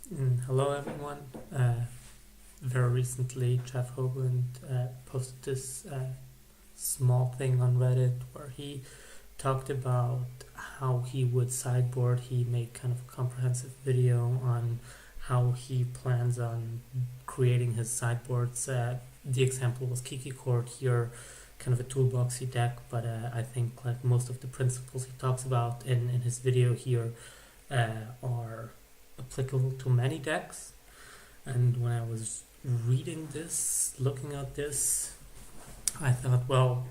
Hello everyone. Very recently, Jeff Hoagland posted this small thing on Reddit where he talked about how he would sideboard. He made kind of a comprehensive video on how he plans on creating his sideboards. The example was Kiki Court here, kind of a toolboxy deck, but I think like most of the principles he talks about in his video here are applicable to many decks. And when I was reading this, looking at this, I thought, well,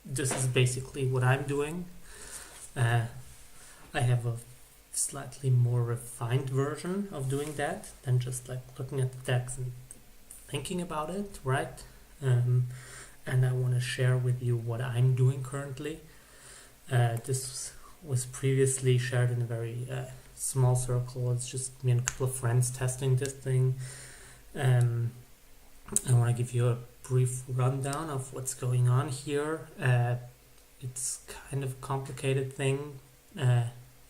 this is basically what I'm doing. I have a slightly more refined version of doing that than just like looking at the decks and thinking about it, right? And I want to share with you what I'm doing currently. This was previously shared in a very small circle. It's just me and a couple of friends testing this thing. I want to give you a brief rundown of what's going on here. It's kind of a complicated thing.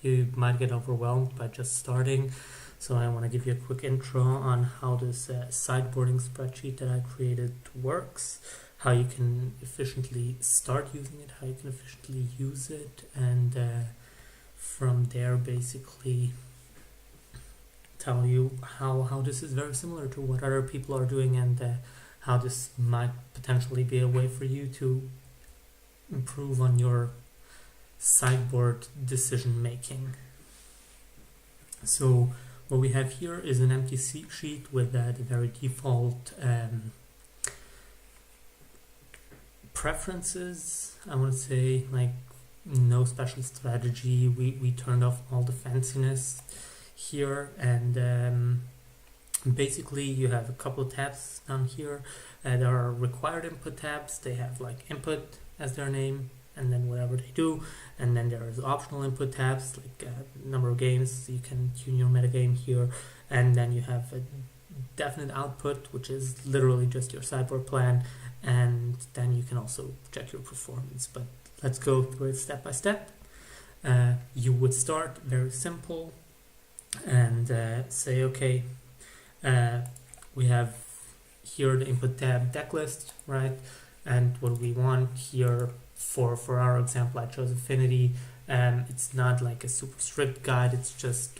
You might get overwhelmed by just starting. So I want to give you a quick intro on how this sideboarding spreadsheet that I created works, how you can efficiently start using it, how you can efficiently use it, and from there basically tell you how this is very similar to what other people are doing, and how this might potentially be a way for you to improve on your sideboard decision making. So what we have here is an empty sheet with the very default preferences. I want to say like no special strategy. We turned off all the fanciness here, and basically you have a couple of tabs down here. There are required input tabs. They have like input as their name and then whatever they do, and then there is optional input tabs like number of games, so you can tune your metagame here, and then you have a definite output, which is literally just your sideboard plan, and then you can also check your performance. But let's go through it step by step. You would start very simple and say, okay, we have here the input tab deck list, right? And what we want here for our example, I chose Affinity. It's not like a super strict guide, it's just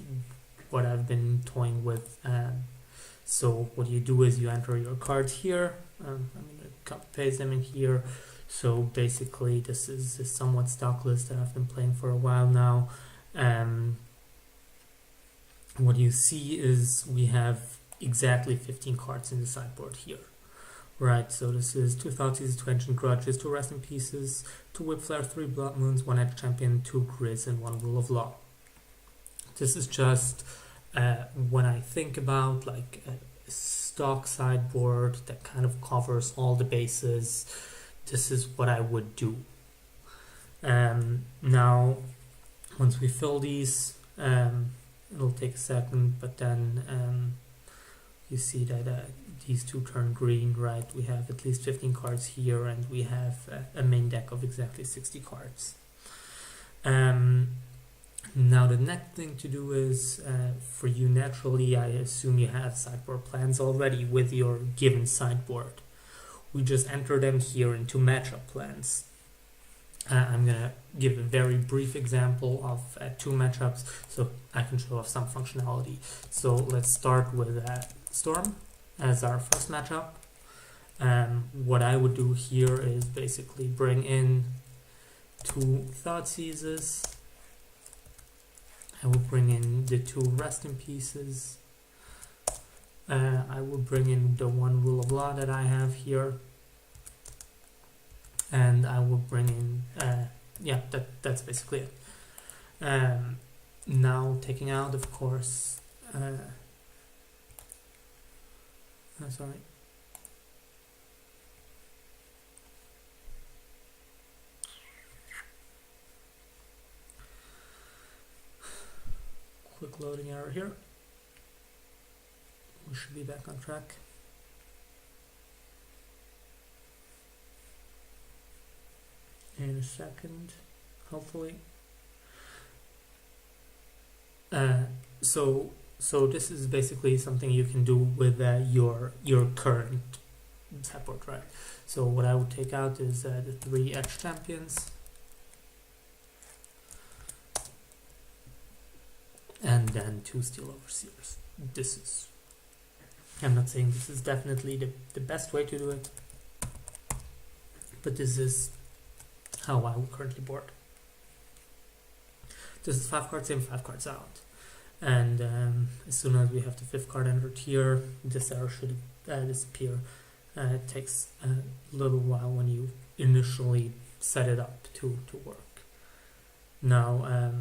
what I've been toying with. So what you do is you enter your cards here. I'm going to copy paste them in here. So basically this is a somewhat stock list that I've been playing for a while now. What you see is we have exactly 15 cards in the sideboard here. Right, so this is 2 Thoughtseize, 2 Ancient Grudges, 2 Rest in Pieces, 2 Whipflare, 3 Blood Moons, 1 Edge Champion, 2 Grizz, and 1 Rule of Law. This is just when I think about like a stock sideboard that kind of covers all the bases, this is what I would do. Now, once we fill these, it'll take a second, but then you see that these two turn green, right? We have at least 15 cards here, and we have a main deck of exactly 60 cards. Now the next thing to do is, for you naturally, I assume you have sideboard plans already with your given sideboard. We just enter them here into matchup plans. I'm going to give a very brief example of 2 matchups so I can show off some functionality. So let's start with Storm as our first matchup. What I would do here is basically bring in 2 Thoughtseizes. I will bring in the 2 Rest in Pieces. I will bring in the 1 Rule of Law that I have here. And I will bring in, that's basically it. Now taking out, of course, sorry. Quick loading error here. We should be back on track. In a second, hopefully. So So this is basically something you can do with your current sideboard, right? So what I would take out is the 3 edge champions, and then 2 steel overseers. This is, I'm not saying this is definitely the best way to do it, but this is how I would currently board. This is 5 cards in, 5 cards out. And as soon as we have the 5th card entered here, this arrow should disappear. It takes a little while when you initially set it up to work. Now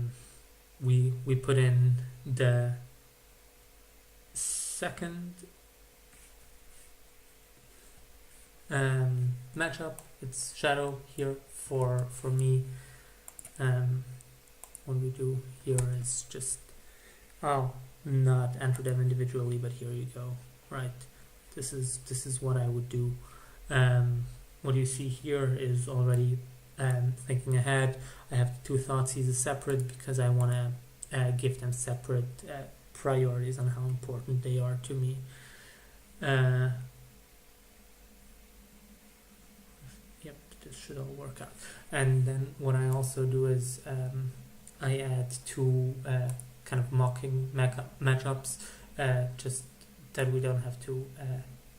we put in the second matchup. It's shadow here for me. What we do here is just not enter them individually, but here you go, right? This is what I would do. What you see here is already thinking ahead. I have 2 Thoughtseize separate because I want to give them separate priorities on how important they are to me. Yep, this should all work out. And then what I also do is I add 2 kind of mocking matchups, just that we don't have to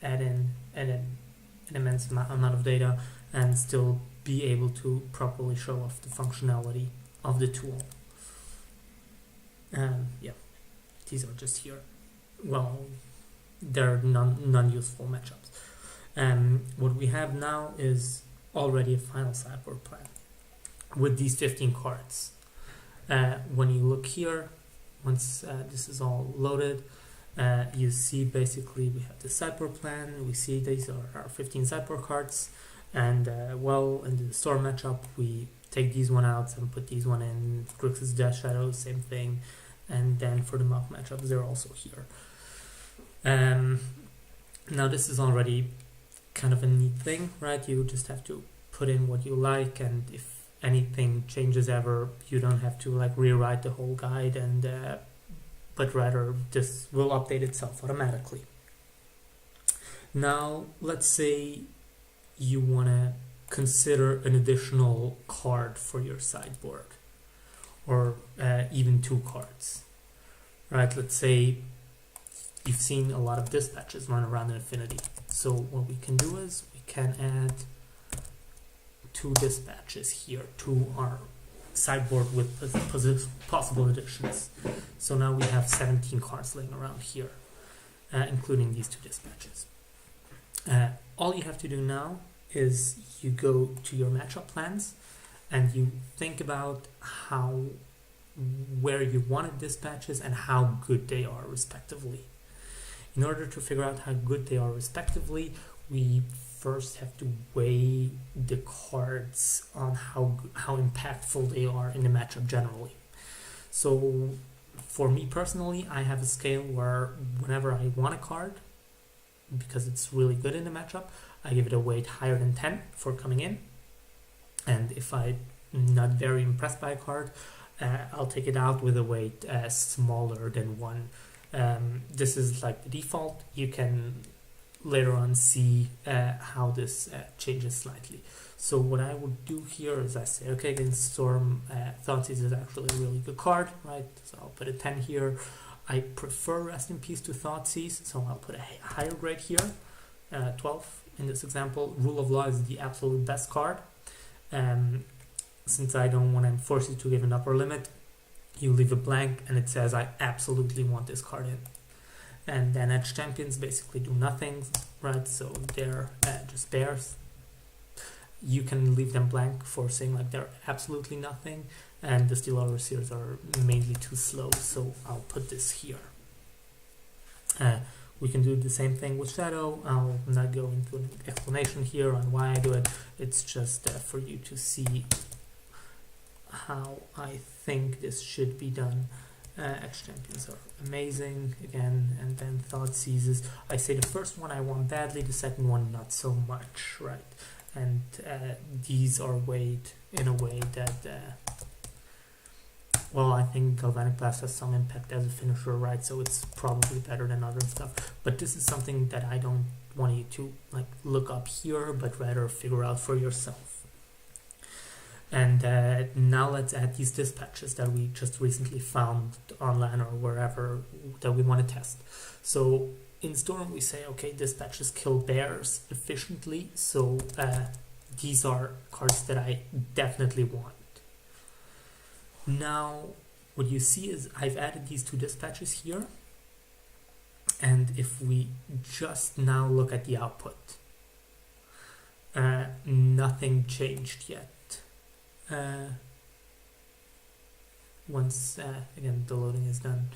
add in an immense amount of data and still be able to properly show off the functionality of the tool. Yeah, these are just here. Well, they're non-useful matchups. What we have now is already a final sideboard plan with these 15 cards. When you look here, once this is all loaded, you see basically we have the sideboard plan. We see these are our 15 sideboard cards, and well, in the store matchup we take these one out and put these one in. Grixis Death Shadow, same thing, and then for the mock matchups they're also here. Now this is already kind of a neat thing, right? You just have to put in what you like, and if anything changes ever, you don't have to like rewrite the whole guide, and but rather this will update itself automatically. Now let's say you want to consider an additional card for your sideboard, or even 2 cards, right? Let's say you've seen a lot of dispatches run around in Affinity. So what we can do is we can add 2 dispatches here to our sideboard with possible additions. So now we have 17 cards laying around here, including these 2 dispatches. All you have to do now is you go to your matchup plans and you think about where you wanted dispatches and how good they are respectively. In order to figure out how good they are respectively, we first have to weigh the cards on how impactful they are in the matchup generally. So for me personally, I have a scale where whenever I want a card, because it's really good in the matchup, I give it a weight higher than 10 for coming in. And if I'm not very impressed by a card, I'll take it out with a weight smaller than 1. This is like the default. You can later on see how this changes slightly. So what I would do here is I say, okay, against Storm, Thoughtseize is actually a really good card, right? So I'll put a 10 here. I prefer Rest in Peace to Thoughtseize, so I'll put a higher grade here, 12 in this example. Rule of Law is the absolute best card. Since I don't want to force you to give an upper limit, you leave it blank and it says I absolutely want this card in. And then Edge Champions basically do nothing, right? So they're just bears. You can leave them blank for saying like they're absolutely nothing, and the Steel Overseers are mainly too slow, so I'll put this here. We can do the same thing with Shadow. I'll not go into an explanation here on why I do it. It's just for you to see how I think this should be done. Edge Champions are amazing again, and then Thoughtseizes. I say the first one I want badly, the second one not so much, right? And these are weighed in a way that well, I think galvanic blast has some impact as a finisher, right? So it's probably better than other stuff. But this is something that I don't want you to like look up here, but rather figure out for yourself. And now let's add these dispatches that we just recently found online or wherever that we want to test. So in Storm we say, okay, dispatches kill bears efficiently, so these are cards that I definitely want. Now what you see is I've added these two dispatches here, and if we just now look at the output, nothing changed yet. Once again the loading is done,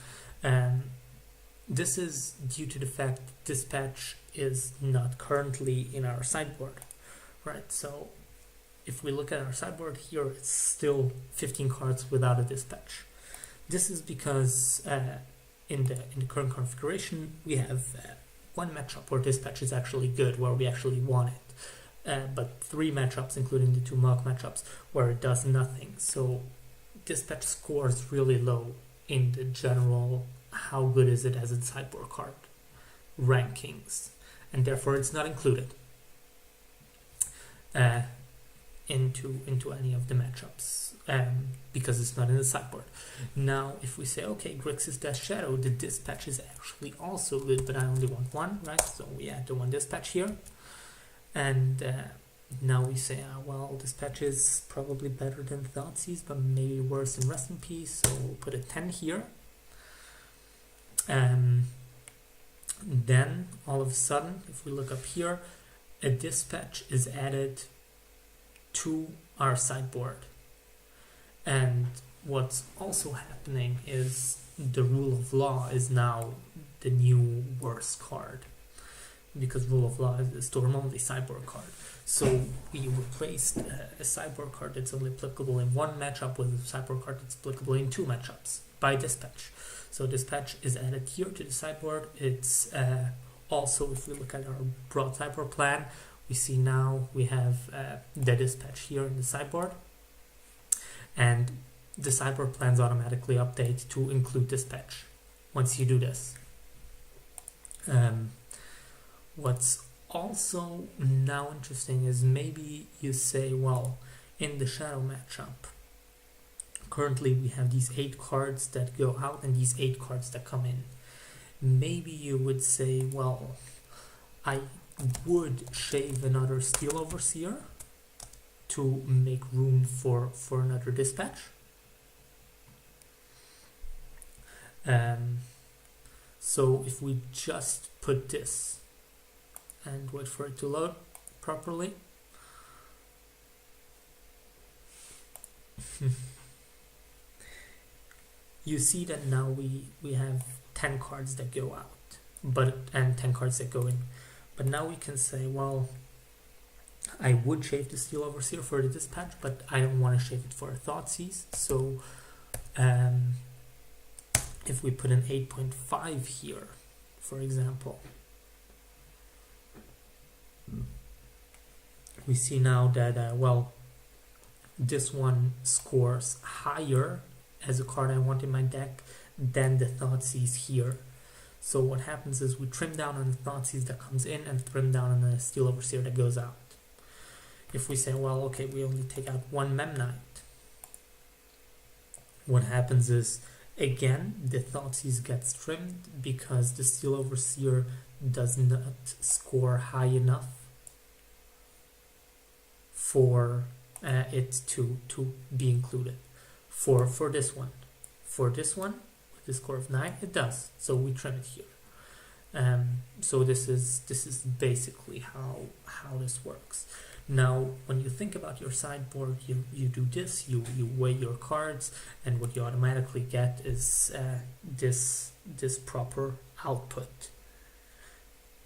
this is due to the fact dispatch is not currently in our sideboard, right? So if we look at our sideboard here, it's still 15 cards without a dispatch. This is because in the current configuration we have one matchup where dispatch is actually good, where we actually want it, but 3 matchups, including the 2 mock matchups, where it does nothing. So dispatch scores really low in the general how good is it as a sideboard card rankings, and therefore it's not included into any of the matchups because it's not in the sideboard. Now if we say, okay, Grixis Death Shadow, the dispatch is actually also good, but I only want 1, right? So we add the 1 dispatch here, and now we say, well, dispatch is probably better than Thoughtseize, but maybe worse than Rest in Peace, so we'll put a 10 here. Then all of a sudden, if we look up here, a dispatch is added to our sideboard, and what's also happening is the Rule of Law is now the new worst card, because Rule of Law is a Storm only sideboard card. So we replaced a sideboard card that's only applicable in 1 matchup with a sideboard card that's applicable in 2 matchups by dispatch. So dispatch is added here to the sideboard. It's also, if we look at our broad sideboard plan, we see now we have the dispatch here in the sideboard, and the sideboard plans automatically update to include dispatch once you do this. What's also now interesting is maybe you say, well, in the shadow matchup, currently we have these 8 cards that go out and these 8 cards that come in. Maybe you would say, well, I would shave another Steel Overseer to make room for another dispatch. So if we just put this and wait for it to load properly, you see that now we have 10 cards that go out, and 10 cards that go in. But now we can say, well, I would shave the Steel Overseer for the dispatch, but I don't want to shave it for a Thoughtseize. So if we put an 8.5 here, for example, we see now that, well, this one scores higher as a card I want in my deck than the Thoughtseize here. So what happens is we trim down on the Thoughtseize that comes in and trim down on the Steel Overseer that goes out. If we say, well, okay, we only take out 1 Memnite, what happens is, again, the Thoughtseize gets trimmed because the Steel Overseer does not score high enough for it to be included. For this one. For this one, with the score of 9, it does. So we trim it here. So this is basically how this works. Now, when you think about your sideboard, you do this, you weigh your cards, and what you automatically get is this proper output.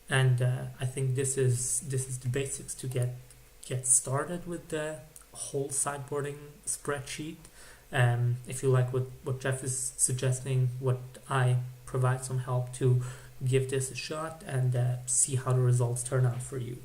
And I think this is the basics to get started with the whole sideboarding spreadsheet. If you like what Jeff is suggesting, what I provide some help to give this a shot and see how the results turn out for you.